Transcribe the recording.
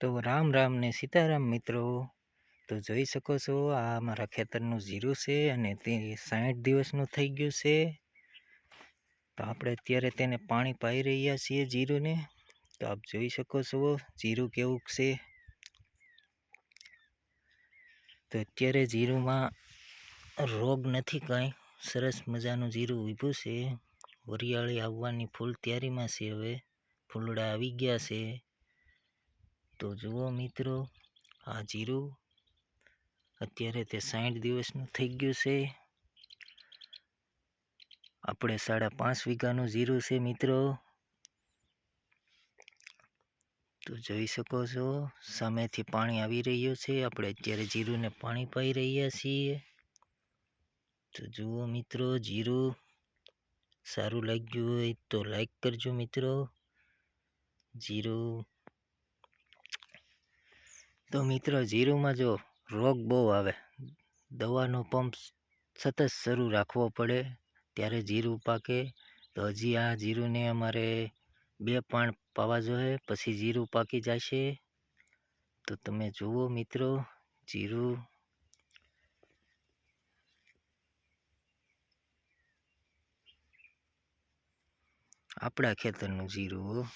તો રામ રામ ને સીતારામ મિત્રો. તો જોઈ શકો છો આ મારા ખેતરનું જીરું છે અને તે 60 દિવસનું થઈ ગયું છે. તો આપણે અત્યારે તેને પાણી પાઈ રહ્યા છીએ જીરુંને. તો આપ જોઈ શકો છો જીરું કેવું છે. તો અત્યારે જીરુંમાં રોગ નથી કાંઈ, સરસ મજાનું જીરું ઊભું છે. વરિયાળી આવવાની ફૂલ તૈયારીમાં છે. હવે ફૂલડા આવી ગયા છે. તો જુઓ મિત્રો, આ જીરું અત્યારે તે 60 દિવસનું થઈ ગયું છે. આપણે 5.5 વીઘાનું જીરું છે મિત્રો. તો જોઈ શકો છો સામેથી પાણી આવી રહ્યું છે. આપણે અત્યારે જીરુંને પાણી પાઈ રહ્યા છીએ. તો જુઓ મિત્રો, જીરું સારું લાગ્યું હોય તો લાઈક કરજો મિત્રો. જીરું તો મિત્રો, જીરુંમાં જો રોગ બહુ આવે, દવાનો પંપ સતત શરૂ રાખવો પડે ત્યારે જીરું પાકે. તો હજી આ જીરુંને અમારે 2 પાણ પાવા જોઈએ, પછી જીરું પાકી જશે. તો તમે જુઓ મિત્રો, જીરું આપણા ખેતરનું જીરું.